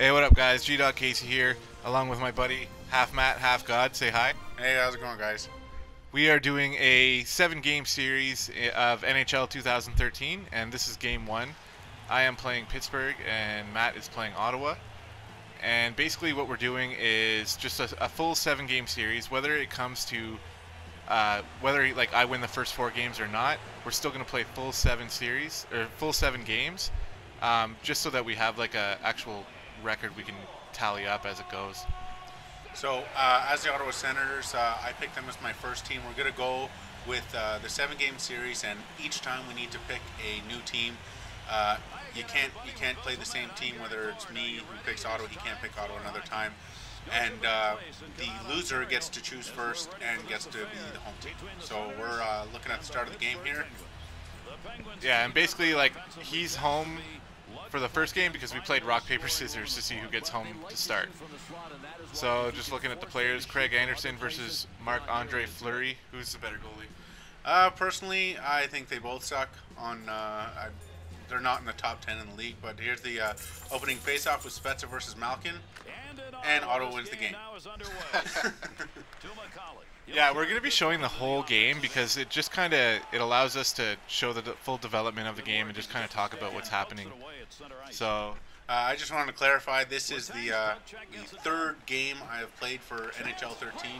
Hey, what up, guys? G-Dog Casey here, along with my buddy, half Matt, half God. Say hi. Hey, how's it going, guys? We are doing a 7-game series of NHL 2013, and this is game 1. I am playing Pittsburgh, and Matt is playing Ottawa. And basically what we're doing is just a full 7-game series. Whether it comes to whether like I win the first 4 games or not, we're still going to play full 7 series, or full 7 games, just so that we have like a actual record we can tally up as it goes. So, as the Ottawa Senators, I picked them as my first team. We're going to go with the 7-game series, and each time we need to pick a new team. You can't play the same team. Whether it's me who picks Ottawa, he can't pick Ottawa another time. And the loser gets to choose first and gets to be the home team. So we're looking at the start of the game here. Yeah, and basically like he's home for the first game because we played rock, paper, scissors to see who gets home to start. So just looking at the players, Craig Anderson versus Marc-Andre Fleury. Who's the better goalie? Personally, I think they both suck. They're not in the top 10 in the league, but here's the opening face-off with Spezza versus Malkin, and Ottawa wins the game. Yeah, we're going to be showing the whole game because it just kind of allows us to show the full development of the game and just kind of talk about what's happening. So I just wanted to clarify, this is the third game I have played for NHL 13.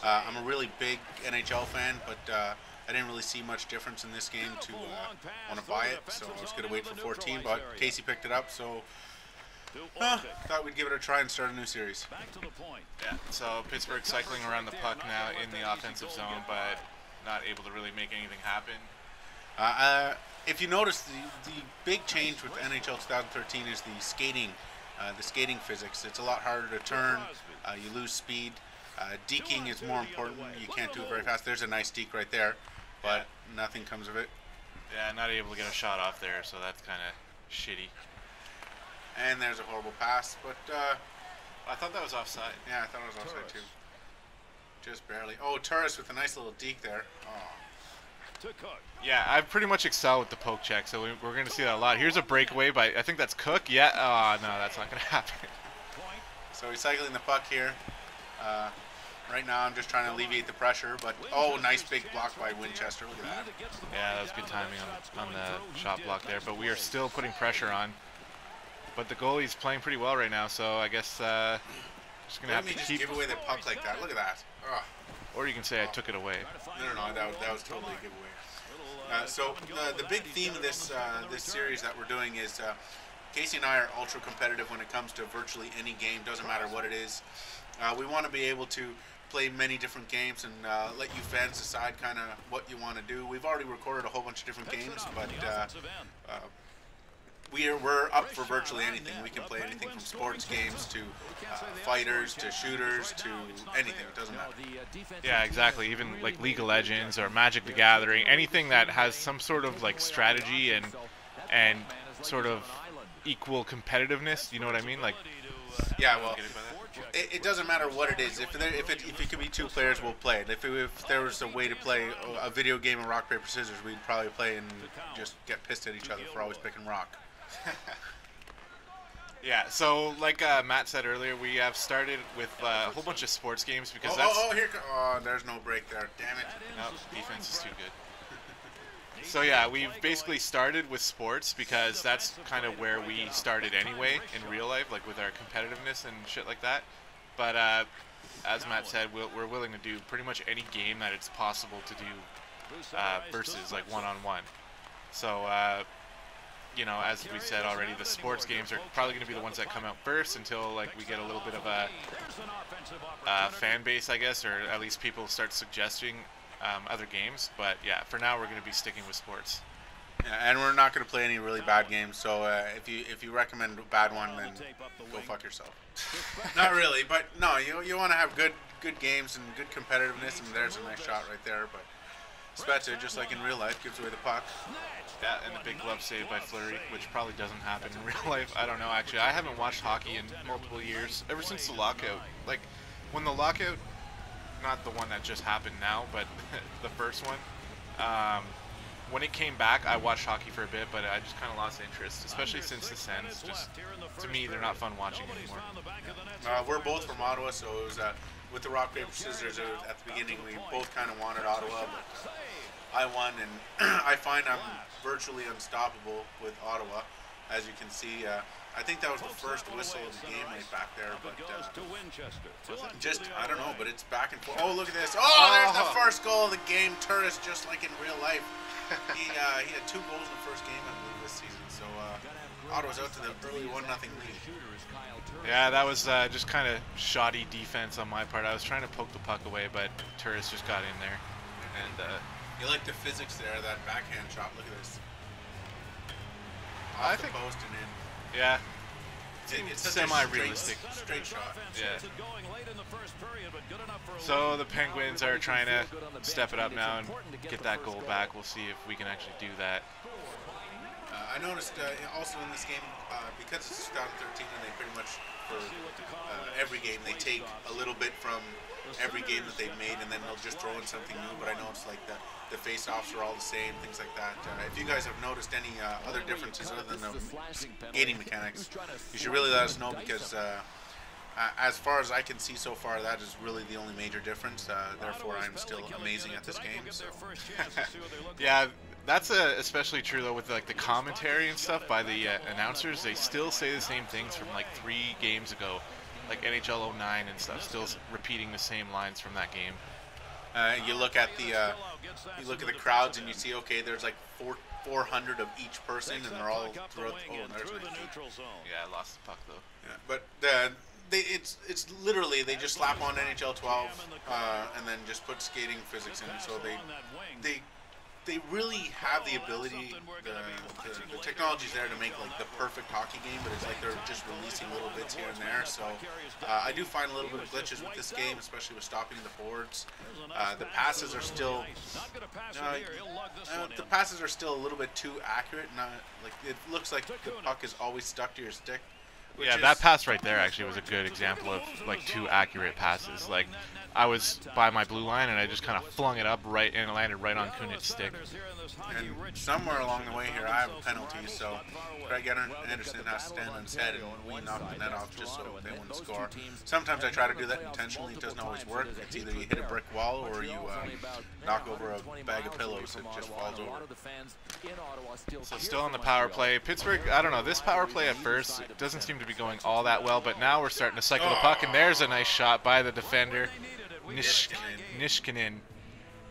I'm a really big NHL fan, but I didn't really see much difference in this game to want to buy it, so I was going to wait for 14, but Casey picked it up, so thought we'd give it a try and start a new series. Yeah, so Pittsburgh cycling around the puck now in the offensive zone, but not able to really make anything happen. If you notice, the big change with NHL 2013 is the skating physics. It's a lot harder to turn. You lose speed. Deking is more important. You can't do it very fast. There's a nice deke right there, but nothing comes of it. Yeah, not able to get a shot off there, so that's kind of shitty. And there's a horrible pass, but I thought that was offside. Yeah, I thought it was offside too. Just barely. Oh, Turris with a nice little deke there. Oh. Yeah, I pretty much excel with the poke check, so we're going to see that a lot. Here's a breakaway by, I think that's Cook. Yeah, oh, no, that's not going to happen. So he's cycling the puck here. Right now I'm just trying to alleviate the pressure, but oh, nice big block by Winchester. Look at that. Yeah, that was good timing on the shot block there, but we are still putting pressure on. But the goalie's playing pretty well right now, so I guess just gonna have to keep. Give away the puck like that. Look at that. Ugh. Or you can say I took it away. No, that was totally a giveaway. So the big theme of this series that we're doing is Casey and I are ultra competitive when it comes to virtually any game. Doesn't matter what it is. We want to be able to play many different games and let you fans decide kind of what you want to do. We've already recorded a whole bunch of different games, but we're up for virtually anything. We can play anything from sports games to fighters to shooters to anything. It doesn't matter. Yeah, exactly. Even like League of Legends or Magic the Gathering, anything that has some sort of like strategy and sort of equal competitiveness. You know what I mean? Like, yeah, well, it doesn't matter what it is. If it could be 2 players, we'll play it. If there was a way to play a video game of rock paper scissors, we'd probably play and just get pissed at each other for always picking rock. Yeah, so like Matt said earlier, we have started with a whole bunch of sports games because there's no break there. Damn it. No, defense is too good. So yeah, we've basically started with sports because that's kind of where we started anyway in real life, like with our competitiveness and shit like that. But as Matt said, we're willing to do pretty much any game that it's possible to do versus like one-on-one. So you know, as we said already, the sports games are probably going to be the ones that come out first until like we get a little bit of a fan base, I guess, or at least people start suggesting other games. But yeah, for now we're going to be sticking with sports. Yeah, and we're not going to play any really bad games. So if you recommend a bad one, then go fuck yourself. Not really, but no, you want to have good games and good competitiveness, and there's a nice shot right there. But Spezza, just like in real life, gives away the puck. Yeah, and the big glove save by Fleury, which probably doesn't happen in real life. I don't know, actually. I haven't watched hockey in multiple years, ever since the lockout. Like, when the lockout, not the one that just happened now, but the first one, when it came back, I watched hockey for a bit, but I just kind of lost interest, especially since the Sens. Just to me, they're not fun watching anymore. We're both from Ottawa, so it was with the rock paper scissors. At the beginning, we both kind of wanted Ottawa, but I won, and I find I'm virtually unstoppable with Ottawa, as you can see. I think that was the first whistle of the game right back there, but just, I don't know, but it's back and forth. Oh, look at this. Oh, there's the first goal of the game. Turris, just like in real life. He had 2 goals in the first game, I believe, this season. So Ottawa's out to the early 1-0 lead. Yeah, that was just kind of shoddy defense on my part. I was trying to poke the puck away, but Turris just got in there. And you like the physics there, that backhand shot. Look at this. I think post and in. Yeah. It's semi-realistic. Straight shot. Yeah. So the Penguins are trying to step it up now and get that goal back. We'll see if we can actually do that. I noticed also in this game, because it's 2013 and they pretty much, for every game, they take a little bit from every game that they've made and then they'll just throw in something new. But I noticed like the face-offs are all the same, things like that. If you guys have noticed any other differences other than the skating mechanics, you should really let us know, because as far as I can see so far, that is really the only major difference. Therefore, I'm still amazing at this game. So. Yeah, that's especially true though with like the commentary and stuff by the announcers. They still say the same things from like 3 games ago, like NHL 09 and stuff. Still repeating the same lines from that game. You look at the crowds and you see, okay, there's like 400 of each person, and they're all throughout. Oh, there's a nice. Yeah, I lost the puck though. Yeah, but it's literally they just slap on NHL 12 and then just put skating physics in, so they really have the ability, the technology's there to make like the perfect hockey game, but it's like they're just releasing little bits here and there. So I do find a little bit of glitches with this game, especially with stopping the boards. The passes are still a little bit too accurate. Like it looks like the puck is always stuck to your stick. Yeah, that pass right there actually was a good example of like 2 accurate passes. Like I was by my blue line and I just kind of flung it up right and it landed right on Kunit's stick. And somewhere along the way here, I have a penalty, so Craig Anderson has to stand on his head and we knock the net off just so they wouldn't score. Sometimes I try to do that intentionally. It doesn't always work. It's either you hit a brick wall or you knock over a bag of pillows that just falls over. So still on the power play. Pittsburgh, I don't know, this power play at first it doesn't seem to be going all that well, but now we're starting to cycle the puck, and there's a nice shot by the defender. Nishkinen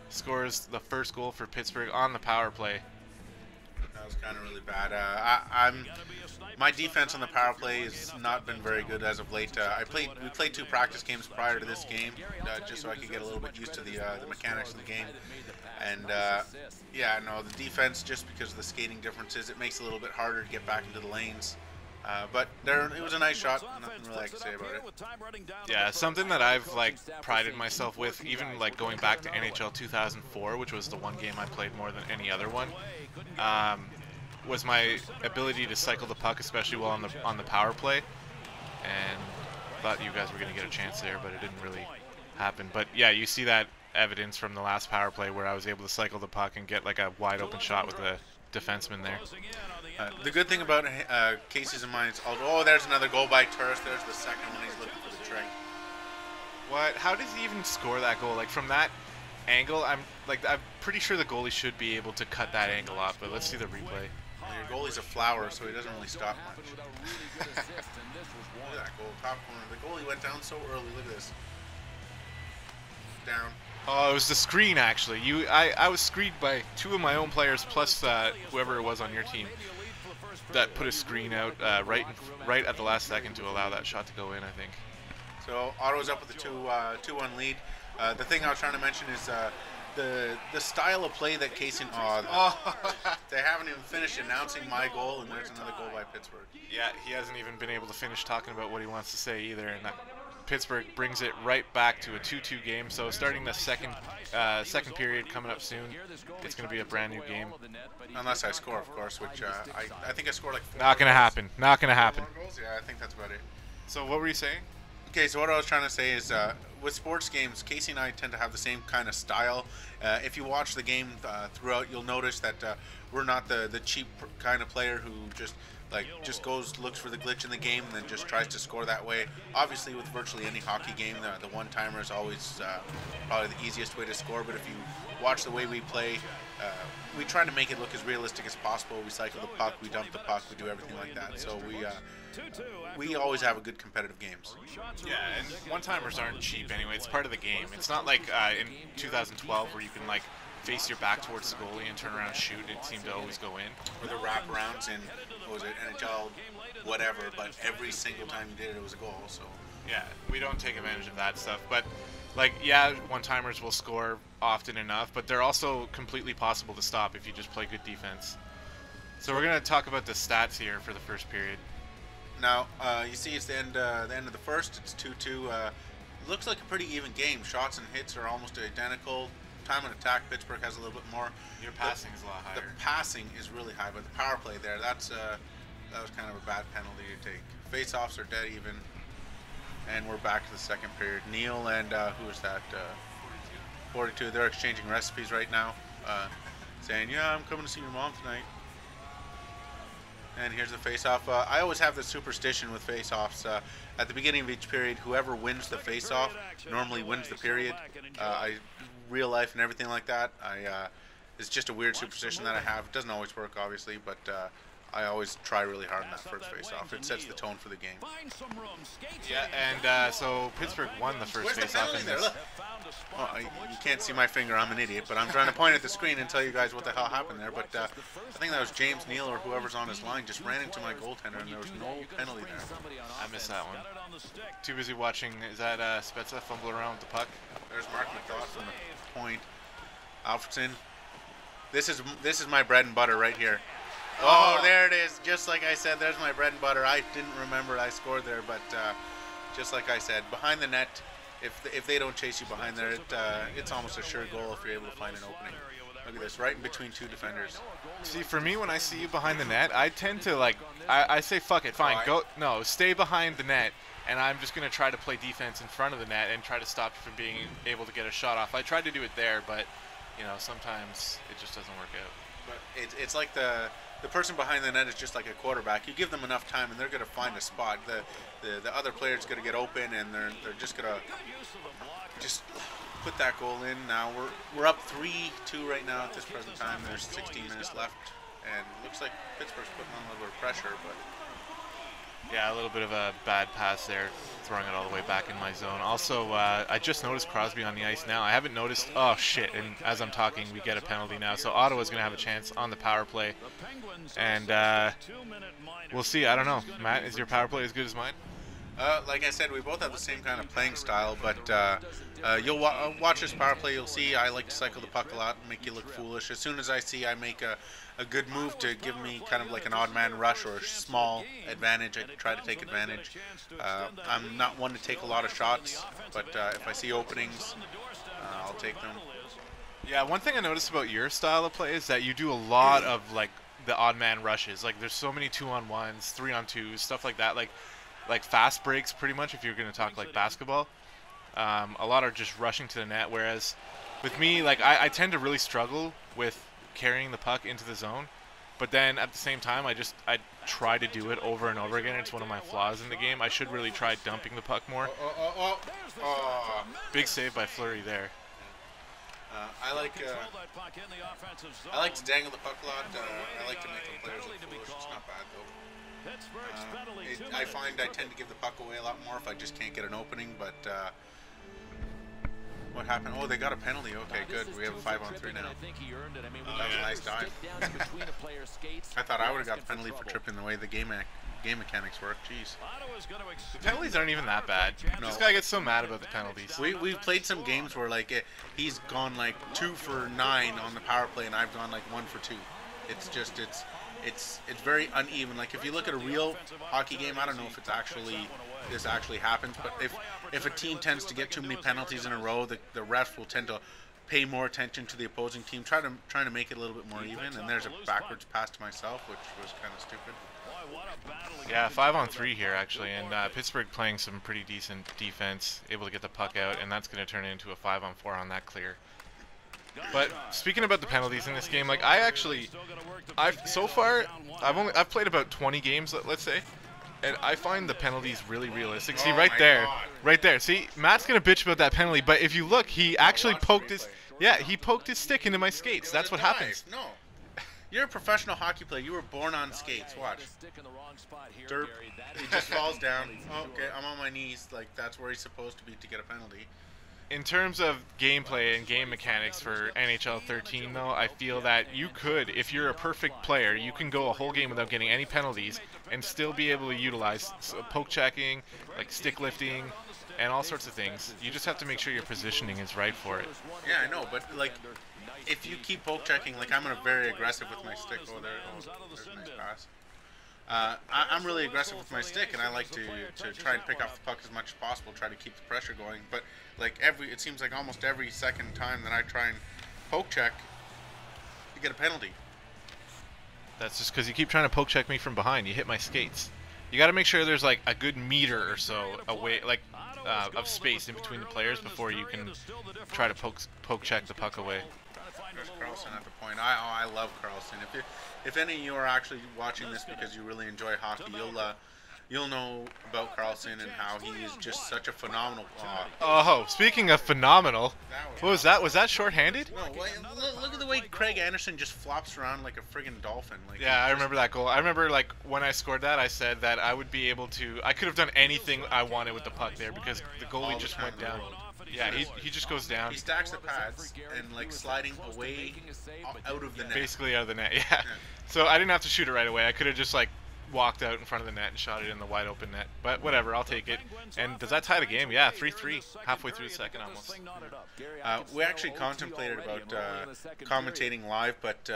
scores the first goal for Pittsburgh on the power play. That was kind of really bad. My defense on the power play has not been very good as of late. We played 2 practice games prior to this game, just so I could get a little bit used to the mechanics of the game. And yeah, no, the defense, just because of the skating differences, it makes it a little bit harder to get back into the lanes. But it was a nice shot. Nothing really I can say about it. Yeah, something that I've like prided myself with, even like going back to NHL 2004, which was the one game I played more than any other one, was my ability to cycle the puck, especially while on the power play. And thought you guys were going to get a chance there, but it didn't really happen. But yeah, you see that evidence from the last power play where I was able to cycle the puck and get like a wide open shot with the defenseman there. The good thing about Casey's and mine is, oh, there's another goal by Turris. There's the second one. He's looking for the trick. What? How does he even score that goal? Like from that angle, I'm pretty sure the goalie should be able to cut that angle off. But let's see the replay. Well, your goalie's a flower, so he doesn't really stop much. Look at that goal, top corner. The goalie went down so early. Look at this. Down. Oh, it was the screen actually. I was screened by 2 of my own players plus whoever it was on your team that put a screen out right at the last second to allow that shot to go in, I think. So Ottawa's up with a 2-1 lead. The thing I was trying to mention is the style of play that Casey. They haven't even finished announcing my goal, and there's another goal by Pittsburgh. Yeah, he hasn't even been able to finish talking about what he wants to say either, and Pittsburgh brings it right back to a 2-2 game. So starting the second period coming up soon, it's going to be a brand new game. Unless I score, of course, which I think I scored like 4 Not going to happen. Not going to happen. 4 goals? Yeah, I think that's about it. So what were you saying? Okay, so what I was trying to say is with sports games, Casey and I tend to have the same kind of style. If you watch the game throughout, you'll notice that we're not the cheap kind of player who just goes, looks for the glitch in the game and then just tries to score that way. Obviously, with virtually any hockey game, the one-timer is always probably the easiest way to score. But if you watch the way we play, we try to make it look as realistic as possible. We cycle the puck, we dump the puck, we do everything like that. So we always have a good competitive games. Yeah, and one-timers aren't cheap anyway. It's part of the game. It's not like in 2012 where you can like face your back towards the goalie and turn around and shoot. It seemed to always go in. Or the wraparounds in, what was it, NHL, whatever, but every single time you did it, it was a goal. So yeah, we don't take advantage of that stuff. But like, yeah, one-timers will score often enough, but they're also completely possible to stop if you just play good defense. So we're going to talk about the stats here for the first period. Now, you see it's the end of the first. It's 2-2. Looks like a pretty even game. Shots and hits are almost identical. Time on attack, Pittsburgh has a little bit more. Your passing is a lot higher. The passing is really high, but the power play there, that was kind of a bad penalty to take. Face-offs are dead even. And we're back to the second period. Neil and who is that? 42. They're exchanging recipes right now, saying, "Yeah, I'm coming to see your mom tonight." And here's the face-off. I always have this superstition with face-offs. At the beginning of each period, whoever wins the face-off normally wins the period. Real life and everything like that. It's just a weird superstition that I have. It doesn't always work, obviously, but I always try really hard on that first face-off. It sets the tone for the game. Yeah, and so Pittsburgh won the first face-off in this. Oh, you can't see my finger. I'm an idiot, but I'm trying to point at the screen and tell you guys what the hell happened there. But I think that was James Neal or whoever's on his line just ran into my goaltender, and there was no penalty there. I missed that one. Too busy watching. Is that Spezza fumble around with the puck? There's Mark McDodd from the point. Alfredson. This is my bread and butter right here. Oh, there it is. Just like I said, there's my bread and butter. I didn't remember I scored there, but just like I said, behind the net, if they don't chase you behind there, it's almost a sure goal if you're able to find an opening. Look at this, right in between two defenders. See, for me, when I see you behind the net, I tend to like, I say, fuck it, fine, go, no, stay behind the net, and I'm just going to try to play defense in front of the net and try to stop you from being able to get a shot off. I tried to do it there, but, you know, sometimes it just doesn't work out. But it's like the person behind the net is just like a quarterback. You give them enough time, and they're going to find a spot. The other player's going to get open, and they're just going to just put that goal in. Now we're up 3-2 right now at this present time. There's 16 minutes left, and it looks like Pittsburgh's putting on a little bit of pressure. But yeah, a little bit of a bad pass there, throwing it all the way back in my zone. Also, I just noticed Crosby on the ice now. I haven't noticed. Oh shit! And as I'm talking, we get a penalty now. So Ottawa's going to have a chance on the power play, and we'll see. I don't know. Matt, is your power play as good as mine? Like I said, we both have the same kind of playing style, but you'll watch this power play. You'll see I like to cycle the puck a lot and make you look foolish. As soon as I see I make a good move to give me kind of like an odd man rush or a small advantage, I try to take advantage. I'm not one to take a lot of shots, but if I see openings, I'll take them. Yeah, one thing I noticed about your style of play is that you do a lot of like the odd man rushes. Like there's so many 2-on-1s, 3-on-2s, stuff like that. Like fast breaks, pretty much, if you're going to talk like basketball. A lot are just rushing to the net, whereas with me, like I tend to really struggle with carrying the puck into the zone, but then at the same time, I try to do it over and over again. It's one of my flaws in the game. I should really try dumping the puck more. Big save by Fleury there. I like to dangle the puck a lot. I like to make the players look foolish. It's not bad though. I find I tend to give the puck away a lot more if I just can't get an opening, but what happened? Oh, they got a penalty. Okay, good. We have a 5-on-3 now. That was a nice dive. I thought I would have got the penalty for tripping the way the game mechanics work. Jeez. The penalties aren't even that bad. No. This guy gets so mad about the penalties. We've played some games where like he's gone like 2 for 9 on the power play, and I've gone like 1 for 2. It's just it's very uneven. Like if you look at a real hockey game, I don't know if this actually happens, but if a team tends to get too many penalties in a row, the refs will tend to pay more attention to the opposing team, trying to make it a little bit more even. And there's a backwards pass to myself, which was kind of stupid. Yeah, 5-on-3 here actually, and Pittsburgh playing some pretty decent defense, able to get the puck out, and that's going to turn into a 5-on-4 on that clear. But speaking about the penalties in this game, like so far I've played about 20 games, let's say, and I find the penalties really realistic. See right there. See, Matt's gonna bitch about that penalty, but if you look, he actually poked his stick into my skates. That's what happens. No, you're a professional hockey player. You were born on skates. Watch. Derp. He just falls down. Oh, okay, I'm on my knees. Like that's where he's supposed to be to get a penalty. In terms of gameplay and game mechanics for NHL 13, though, I feel that you could, if you're a perfect player, you can go a whole game without getting any penalties and still be able to utilize poke checking, like stick lifting, and all sorts of things. You just have to make sure your positioning is right for it. Yeah, I know, but like, if you keep poke checking, like I'm very aggressive with my stick. Oh, there's a nice pass. I'm really aggressive with my stick, and I like to try and pick off the puck as much as possible, try to keep the pressure going. But like it seems like almost every second time that I try and poke check, you get a penalty. That's just because you keep trying to poke check me from behind. You hit my skates. You got to make sure there's like a good meter or so away, like of space in between the players before you can try to poke check the puck away. There's Carlson at the point. I love Carlson. If any of you are actually watching this because you really enjoy hockey, you'll know about Carlson and how he is just such a phenomenal. Oh, speaking of phenomenal, what was that? Was that shorthanded? No, look at the way Craig Anderson just flops around like a friggin' dolphin. Like, yeah, I remember that goal. I remember like when I scored that, I said that I would be able to. I could have done anything I wanted with the puck there because the goalie just went down. Yeah, he just goes down. He stacks the pads and like sliding away out of the net. Basically out of the net, yeah. So I didn't have to shoot it right away. I could have just like walked out in front of the net and shot it in the wide open net. But whatever, I'll take it. And does that tie the game? Yeah, 3-3, halfway through the second almost. We actually contemplated about commentating live, but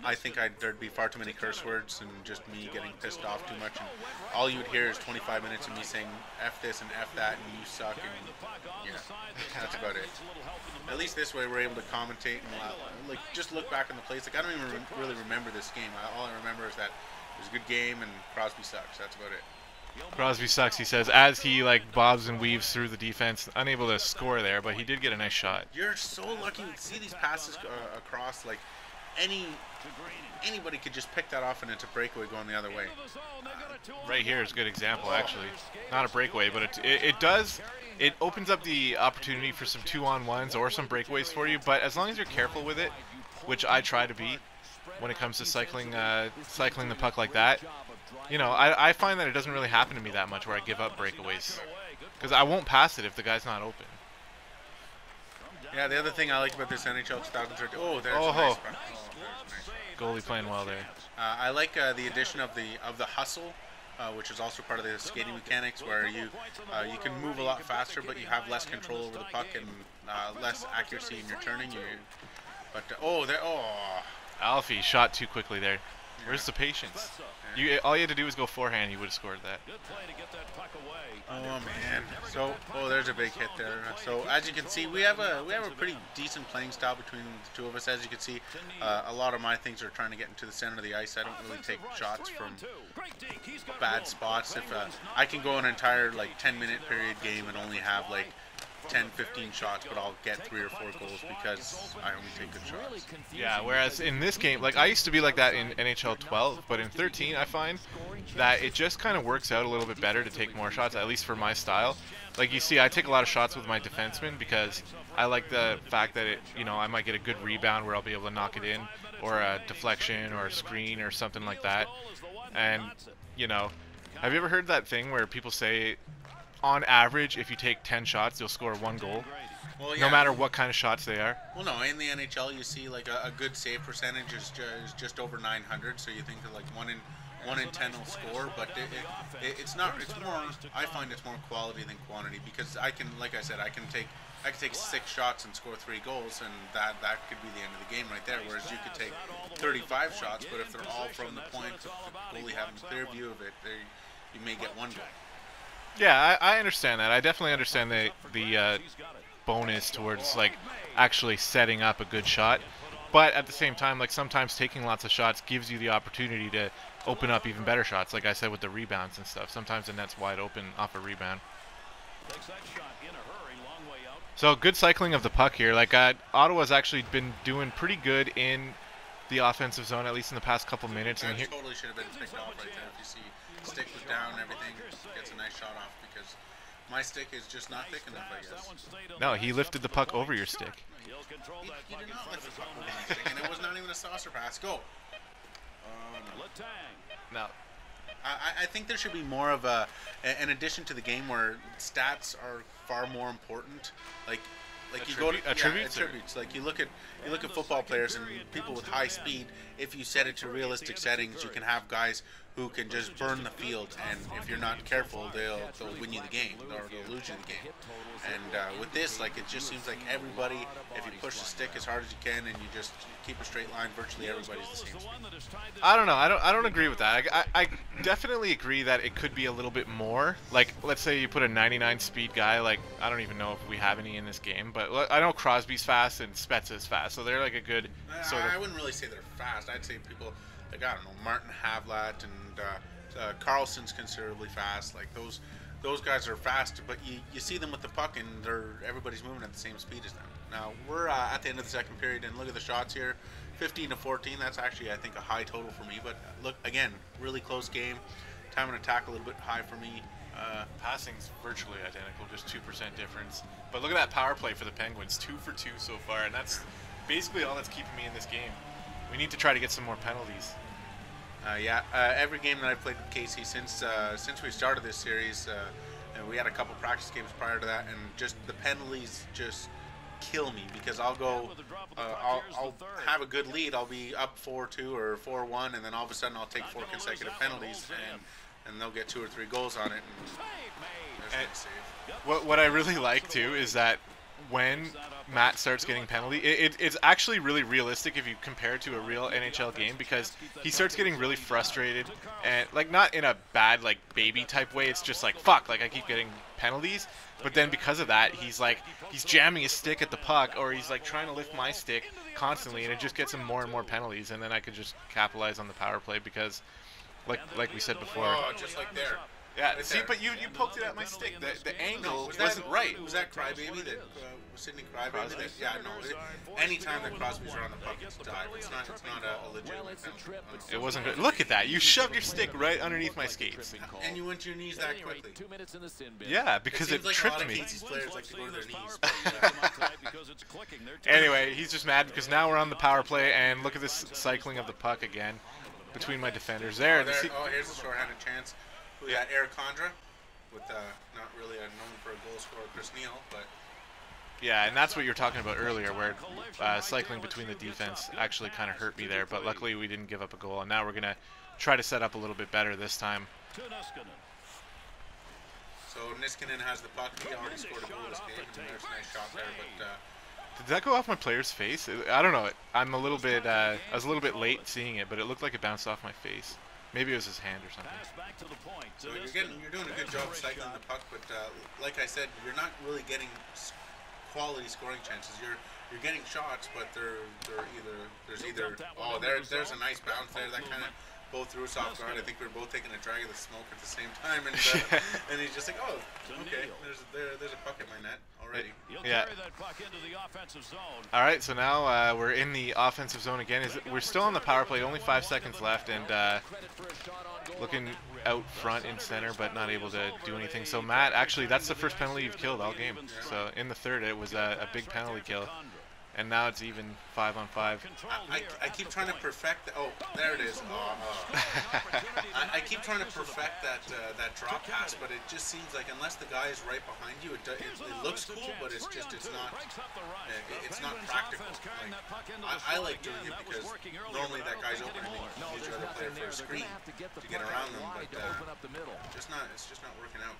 I think there'd be far too many curse words and just me getting pissed off too much. And all you would hear is 25 minutes of me saying F this and F that and you suck. And yeah, that's about it. At least this way we're able to commentate and like just look back on the plays. Like I don't even really remember this game. All I remember is that it was a good game and Crosby sucks. That's about it. Crosby sucks, he says, as he like bobs and weaves through the defense, unable to score there, but he did get a nice shot. You're so lucky to see these passes across. Like anybody could just pick that off and it's a breakaway going the other way. Right here is a good example, actually. Not a breakaway, but it opens up the opportunity for some 2-on-1s or some breakaways for you. But as long as you're careful with it, which I try to be when it comes to cycling the puck like that, you know, I find that it doesn't really happen to me that much where I give up breakaways because I won't pass it if the guy's not open. Yeah, the other thing I like about this NHL 2013. Oh, there's a nice nice. Goalie playing well there. I like the addition of the hustle, which is also part of the skating mechanics, where you can move a lot faster, but you have less control over the puck and less accuracy in your turning. Alfie shot too quickly there. Where's the patience? All you had to do was go forehand. You would have scored that. Oh man! So there's a big hit there. So as you can see, we have a pretty decent playing style between the two of us. As you can see, a lot of my things are trying to get into the center of the ice. I don't really take shots from bad spots. If I can go an entire like 10-minute period game and only have like 10-15 shots, but I'll get 3 or 4 goals because I only take good shots. Yeah, whereas in this game, like I used to be like that in NHL 12, but in 13 I find that it just kind of works out a little bit better to take more shots, at least for my style. Like you see, I take a lot of shots with my defenseman because I like the fact that I might get a good rebound where I'll be able to knock it in, or a deflection or a screen or something like that. And have you ever heard that thing where people say, on average, if you take 10 shots, you'll score 1 goal? Well, yeah. No matter what kind of shots they are. Well, no, in the NHL, you see like a good save percentage is just over 900. So you think that like 1 in 10 will score, but it's not. It's more. I find it's more quality than quantity because I can, like I said, I can take 6 shots and score 3 goals, and that could be the end of the game right there. Whereas you could take 35 shots, but if they're all from the point, the goalie having a clear view of it, you may get 1 goal. Yeah, I understand that. I definitely understand the bonus towards like actually setting up a good shot. But at the same time, like sometimes taking lots of shots gives you the opportunity to open up even better shots. Like I said with the rebounds and stuff. Sometimes the net's wide open off a rebound. So good cycling of the puck here. Like Ottawa's actually been doing pretty good in the offensive zone, at least in the past couple minutes. That And here, totally should have been picked off right there. If you see stick was down and everything, gets a nice shot off because my stick is just not thick enough, I guess. no, he lifted the puck over your stick. He did not lift the puck over my stick, and it was not even a saucer pass. Go. No. I think there should be more of an addition to the game where stats are far more important. Like you go to attributes. Like you look at football players and people with high speed. If you set it to realistic settings, you can have guys who can just burn the field, and if you're not careful, they'll win you the game or they'll lose you the game. And with this, like, it just seems like everybody, if you push the stick as hard as you can and you just keep a straight line, virtually everybody's the same speed. I don't know. I don't agree with that. I definitely agree that it could be a little bit more. Like, let's say you put a 99 speed guy. Like, I don't even know if we have any in this game, but I know Crosby's fast and Spezza's fast, so they're like a good sort of. I wouldn't really say they're fast. I'd say people like, I don't know, Martin Havlat and Carlson's considerably fast. Like those guys are fast, but you see them with the puck and everybody's moving at the same speed as them. Now we're at the end of the second period, and look at the shots here, 15-14. That's actually, I think, a high total for me. But look again, really close game. Time and attack a little bit high for me. Passing's virtually identical, just 2% difference. But look at that power play for the Penguins, 2 for 2 so far, and that's basically all that's keeping me in this game. We need to try to get some more penalties. Every game that I've played with Casey since we started this series, and we had a couple practice games prior to that, and just the penalties just kill me because I'll have a good lead. I'll be up 4-2 or 4-1, and then all of a sudden I'll take 4 consecutive penalties, and they'll get 2 or 3 goals on it. And there's no save. What I really like too is that when Matt starts getting penalty, it's actually really realistic if you compare it to a real NHL game, because he starts getting really frustrated, and like not in a bad like baby type way. It's just like, fuck, like I keep getting penalties. But then because of that, he's jamming his stick at the puck, or he's like trying to lift my stick constantly, and it just gets him more and more penalties. And then I could just capitalize on the power play because, like we said before. Oh, just like there. Yeah, right, see, but you poked it at my stick. The angle wasn't right. Was that Crybaby that Sidney Crybaby? That, yeah, no. Anytime that Crosby's around the puck, it's a dive. It's not a legitimate penalty. It wasn't good. Look at that. You shoved your stick right underneath my skates. And you went to your knees that quickly. Yeah, because it tripped me. Casey's players like to go to their knees. Anyway, he's just mad because now we're on the power play, and look at this cycling of the puck again between my defenders there. Here's a shorthanded chance. We got Eric Condra with not really known for a goal scorer, Chris Neal, but yeah, and that's what you were talking about earlier, where cycling between the defense actually kind of hurt me there. But luckily, we didn't give up a goal, and now we're gonna try to set up a little bit better this time. So Niskanen has the puck. He already scored a goal this game, and there's a nice shot there. But did that go off my player's face? I don't know. I'm a little bit. I was a little bit late seeing it, but it looked like it bounced off my face. Maybe it was his hand or something. So you're doing a good job cycling the puck, but like I said, you're not really getting quality scoring chances. You're getting shots, but there's either there's a nice bounce there that kind of both threw us off guard. I think we were both taking a drag of the smoke at the same time, and and he's just like, oh, okay, there's a puck in my net already. Yeah. All right, so now we're in the offensive zone again. We're still on the power play, only 5 seconds left, and looking out front in center, but not able to do anything. So Matt, actually, that's the first penalty you've killed all game. So in the third, it was a big penalty kill. And now it's even 5-on-5. I keep trying to perfect. Oh, there it is. I keep trying to perfect that drop pass, but it just seems like unless the guy is right behind you, it looks cool, but it's not practical. Like, I like doing it because normally that guy's open and you use your other player for a screen to get around them, but it's just not working out.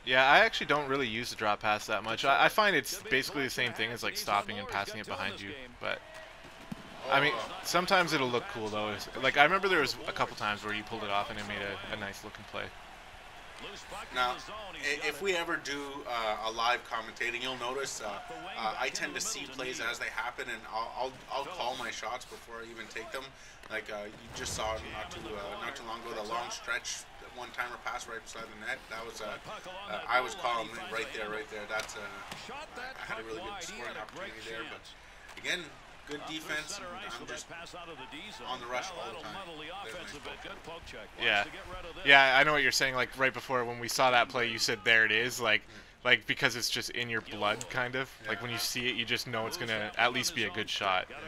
Yeah, I actually don't really use the drop pass that much. I find it's basically the same thing as like stopping and passing it behind you. But I mean, sometimes it'll look cool though. Like I remember there was a couple times where you pulled it off and it made a nice looking play. Now, if we ever do a live commentating, you'll notice I tend to see plays as they happen, and I'll call my shots before I even take them. Like you just saw not too long ago, the long stretch one-timer pass right beside the net. That was I was calling it right there. That's I had a really good scoring opportunity there, but again, good defense. I'm just on the rush all the time. Yeah, I know what you're saying. Like right before when we saw that play, you said there it is. Like because it's just in your blood, kind of. Yeah. Like when you see it, you just know it's gonna at least be a good shot. Yeah.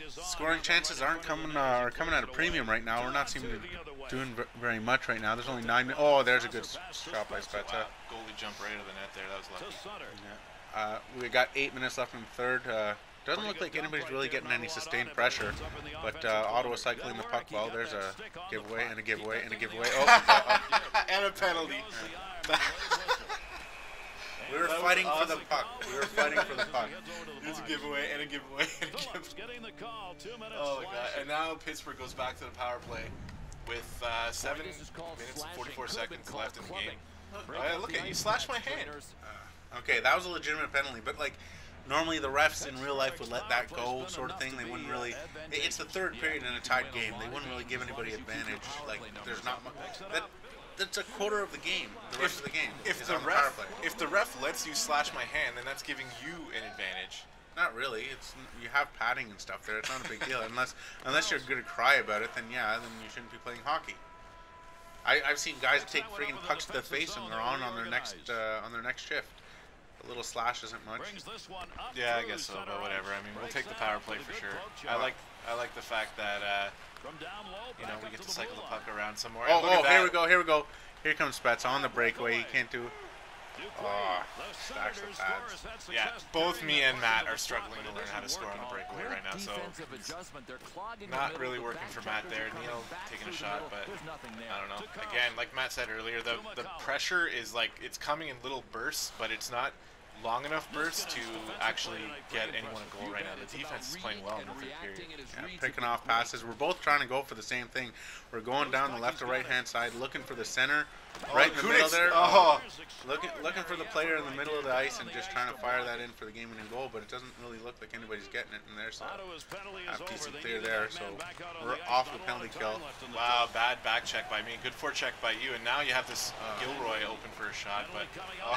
Scoring chances are coming at a premium right now. We're not seeming to doing very much right now. There's only 9 minutes. Oh, there's a good shot by Spezza. Wow. Goalie jumped right out of the net there. That was lucky. Yeah. We got 8 minutes left in the third. Doesn't look like anybody's really getting any sustained pressure, but Ottawa cycling the puck well. There's a giveaway and a giveaway and a giveaway. Oh, and a penalty. We were fighting for the puck. There's a giveaway and a giveaway and a giveaway. Oh my god! And now Pittsburgh goes back to the power play with 7 minutes and 44 seconds left in the game. Look at you! Slashed my hand. Okay, that was a legitimate penalty, but like. Normally the refs in real life would let that go, sort of thing. They wouldn't really. It's the third period in a tied game. They wouldn't really give anybody advantage. Like there's not much. That's a quarter of the game. The rest of the game. If the ref lets you slash my hand, then that's giving you an advantage. Not really. It's you have padding and stuff there. It's not a big deal unless you're gonna cry about it. Then yeah, then you shouldn't be playing hockey. I've seen guys take freaking pucks to the face and they're on their next shift. A little slash isn't much. Yeah, I guess so, but whatever. I mean, we'll take the power play for sure. I like the fact that we get to cycle the puck around some more. Oh, here we go. Here comes Spets on the breakaway. He can't do. Oh, stacks the pads. Yeah, both me and Matt are struggling to learn how to score on the breakaway right now, so not really working for Matt there. Neil taking a shot, but I don't know. Again, like Matt said earlier, the pressure is like it's coming in little bursts, but it's not long enough bursts to actually get anyone a goal right now. The defense is playing well in the third period. Yeah, picking off passes. We're both trying to go for the same thing. We're going down the left or right hand side, looking for the center, right in the middle there. Looking for the player in the middle of the ice and just trying to fire that in for the game-winning goal, but it doesn't really look like anybody's getting it in there. So decent clear there. So we're off the penalty kill. Wow, bad back check by me. Good forecheck by you, and now you have this Gilroy open for a shot. But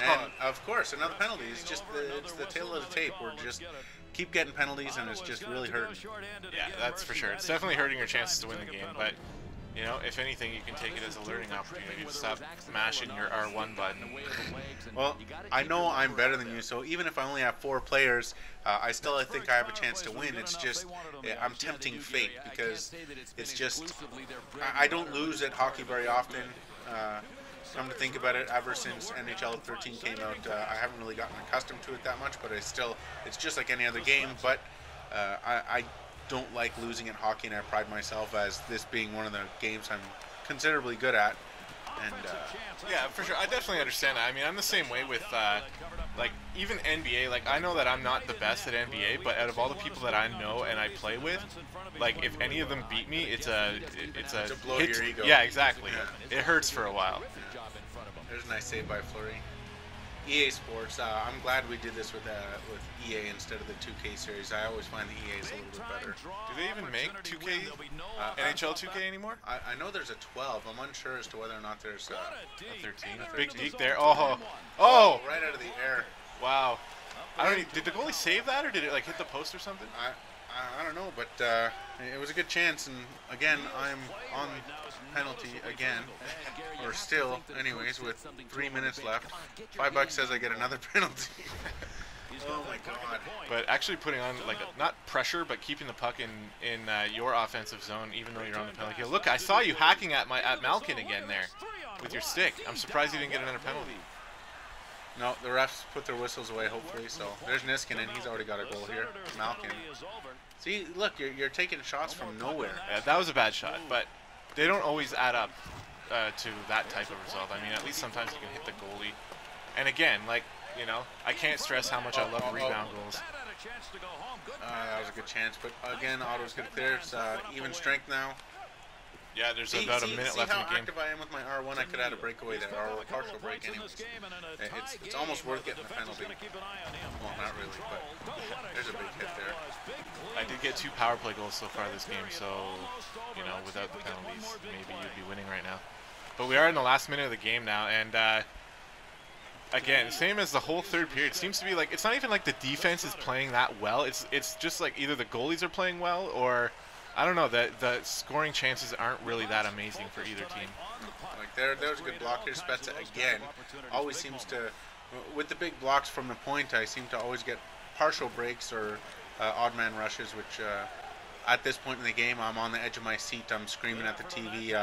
and of course, another penalty. It's just it's the tail of the tape. We're just keep getting penalties, and it's just really hurting. Yeah, that's for sure. It's definitely hurting your chances to win the game, but you know, if anything, you can take it as a learning opportunity to stop mashing your R1 button. Well, I know I'm better than you, so even if I only have 4 players, I think I have a chance to win. It's just I'm tempting fate because it's just I don't lose at hockey very often. Come to think about it, ever since NHL 13 came out, I haven't really gotten accustomed to it that much, but it's just like any other game, but I don't like losing at hockey, and I pride myself as this being one of the games I'm considerably good at. And yeah, for sure. I definitely understand that. I mean, I'm the same way with like even NBA. Like I know that I'm not the best at NBA, but out of all the people that I know and I play with, like if any of them beat me, it's a to blow hit. Your ego. Yeah, exactly. Yeah. It hurts for a while. Yeah. There's a nice save by Fleury. EA Sports. I'm glad we did this with EA instead of the 2K series. I always find the EA is a little bit better. Do they even make 2K NHL 2K anymore? I know there's a 12. I'm unsure as to whether or not there's a 13. Big deke there. Oh! Right out of the air. Wow. Did the goalie save that, or did it like hit the post or something? I don't know, but it was a good chance, and again, I'm on penalty again, or still, anyways, with 3 minutes left. $5 says I get another penalty. Oh my god! But actually putting on like not pressure, but keeping the puck in your offensive zone, even though you're on the penalty kill. Look, I saw you hacking at Malkin again there with your stick. I'm surprised you didn't get another penalty. No, the refs put their whistles away, hopefully. So there's Niskanen. He's already got a goal here. Malkin. See, look, you're taking shots from nowhere. Yeah, that was a bad shot, but they don't always add up to that type of result. I mean, at least sometimes you can hit the goalie. And again, like, you know, I can't stress how much I love rebound goals. That was a good chance, but again, Otto's going to clear. It's even strength now. Yeah, there's about a minute left in the how game. active I am with my R1. I could have had a breakaway there, or a partial break anyways. It's almost worth getting the penalty. Well, not really, but there's a big hit there. I did get 2 power play goals so far this game, so, you know, without the penalties, maybe you'd be winning right now. But we are in the last minute of the game now, and again, same as the whole third period. It seems to be like, it's not even like the defense is playing that well. It's just like either the goalies are playing well, or I don't know, the scoring chances aren't really that amazing for either team. Like there's a good block here. Spezza again always seems to, with the big blocks from the point, I seem to always get partial breaks or odd man rushes, which at this point in the game, I'm on the edge of my seat. I'm screaming at the TV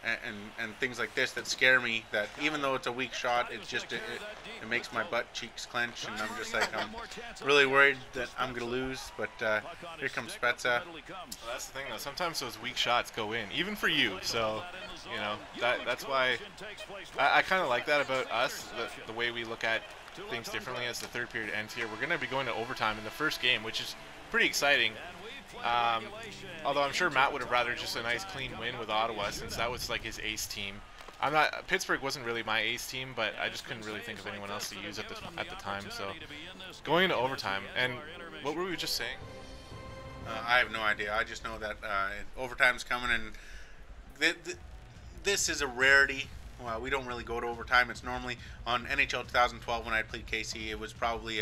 and things like this that scare me, that even though it's a weak shot, it makes my butt cheeks clench, and I'm just like, I'm really worried that I'm going to lose, but here comes Spezza. Well, that's the thing, though. Sometimes those weak shots go in, even for you, so, you know, that's why I kind of like that about us, the way we look at things differently as the third period ends here. We're going to be going to overtime in the first game, which is pretty exciting. Although I'm sure Matt would have rather just a nice clean win with Ottawa, since that was like his ace team. Pittsburgh wasn't really my ace team, but I just couldn't really think of anyone else to use at the time. So going into overtime, and what were we just saying? I have no idea. I just know that overtime's coming, and this is a rarity. Well, we don't really go to overtime. It's normally on NHL 2012 when I played KC. It was probably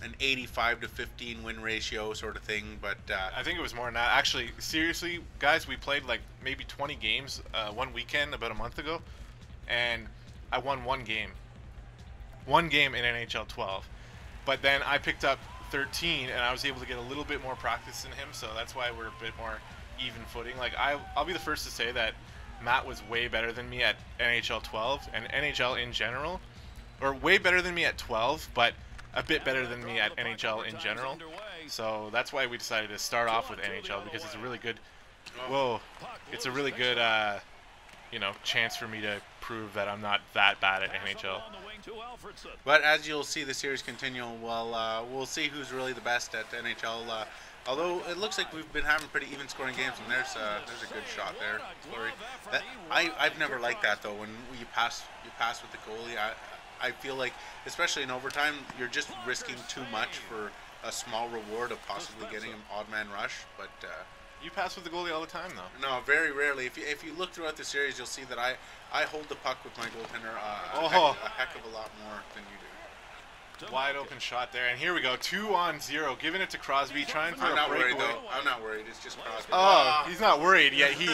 an 85-15 win ratio sort of thing, but I think it was more than that. Actually, seriously, guys, we played like maybe 20 games one weekend about a month ago, and I won one game in NHL 12. But then I picked up 13, and I was able to get a little bit more practice than him, so that's why we're a bit more even footing. Like I'll be the first to say that Matt was way better than me at NHL 12 and NHL in general, or way better than me at 12, but a bit better than me at NHL in general. So that's why we decided to start off with NHL, because it's a really good, you know, chance for me to prove that I'm not that bad at NHL. But as you'll see the series continue, well, we'll see who's really the best at NHL. Although it looks like we've been having pretty even scoring games, and there's a good shot there, Fleury. I've never liked that though. When you pass with the goalie, I feel like, especially in overtime, you're just risking too much for a small reward of possibly getting an odd man rush. But you pass with the goalie all the time, though. No, very rarely. If you look throughout the series, you'll see that I hold the puck with my goaltender a heck of a lot more than you do. Wide open shot there, and here we go, 2-on-0, giving it to Crosby, trying for I'm a not worried breakaway. though. I'm not worried. It's just Crosby. Oh, he's not worried yet. He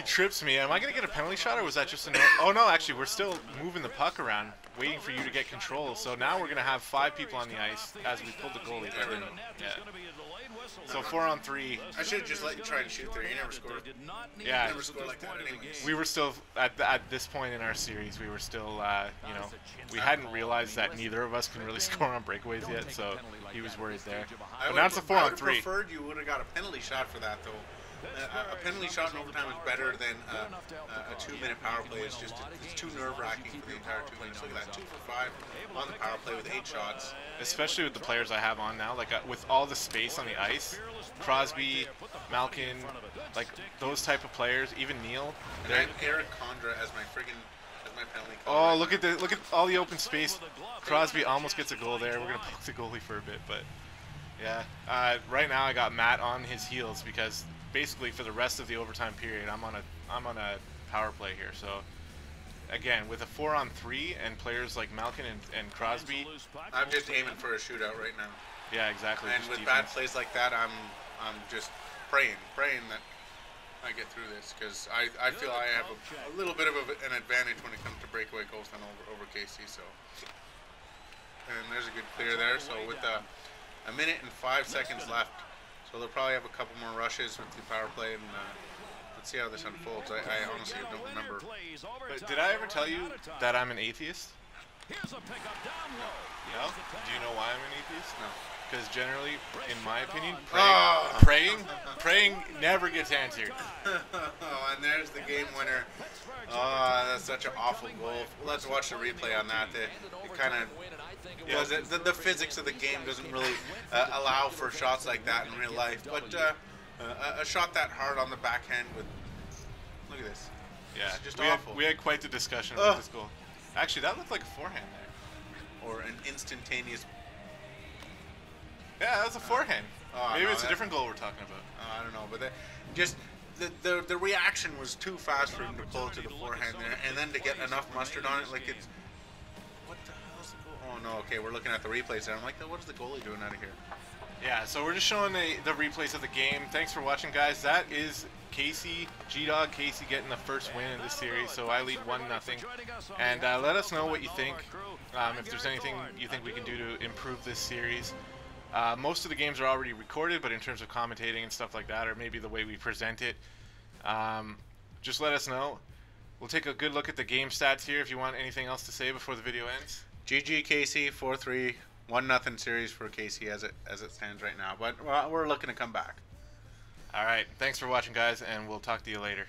trips me. Am I gonna get a penalty shot, or was that just a no? Oh no, actually, we're still moving the puck around, waiting for you to get control. So now we're gonna have 5 people on the ice as we pull the goalie. Yeah. So 4-on-3. I should have just let you try and shoot there. You never scored. Yeah. You never scored like that anyways. We were still at this point in our series. We were still, you know, we hadn't realized that neither of us can really score on breakaways yet. So he was worried there. But now it's a 4-on-3. I would have preferred you would have got a penalty shot for that though. A penalty shot in overtime is better than a 2-minute power play. It's too nerve-wracking for the entire 2 minutes. Look at that, 2 for 5 on the power play with 8 shots. Especially with the players I have on now, like with all the space on the ice, Crosby, Malkin, like those type of players, even Neil. And I have Eric Condra as my penalty call. Oh, look at all the open space. Crosby almost gets a goal there. We're gonna poke the goalie for a bit, but yeah. Right now I got Matt on his heels because basically for the rest of the overtime period, I'm on a power play here. So again, with a 4-on-3 and players like Malkin and Crosby, I'm just aiming for a shootout right now. Yeah, exactly. And with bad plays like that, I'm just praying that I get through this, because I feel I have a little bit of an advantage when it comes to breakaway goals than over KC. So, and there's a good clear there. So with a minute and 5 seconds left. So they'll probably have a couple more rushes with the power play, and let's see how this unfolds. I honestly don't remember. But did I ever tell you that I'm an atheist? No. Do you know why I'm an atheist? No. Because generally, in my opinion, praying never gets answered. Oh, and there's the game winner. Oh, that's such an awful goal. Let's watch the replay on that. It kind of... The physics of the game doesn't really allow for shots like that in real life. But A shot that hard on the backhand with. Look at this. Yeah, It's just we awful. we had quite the discussion about this goal. Actually, that looked like a forehand there. Or an instantaneous. Yeah, that was a forehand. Maybe no, it's a different goal we're talking about. I don't know, but just the reaction was too fast for him to pull to the forehand there, and then to get enough mustard on it, like it's. What the hell's the goal? Oh no! Okay, we're looking at the replays, and I'm like, what is the goalie doing out of here? Yeah, so we're just showing the replays of the game. Thanks for watching, guys. That is Casey, G-Dog Casey getting the first win in this series, so I lead 1-0. And let us know what you think, if there's anything you think we can do to improve this series. Most of the games are already recorded, but in terms of commentating and stuff like that, or maybe the way we present it, just let us know. We'll take a good look at the game stats here if you want anything else to say before the video ends. GG Casey, 4-3, 1-0 series for Casey as it stands right now, but we're looking to come back. All right, thanks for watching, guys, and we'll talk to you later.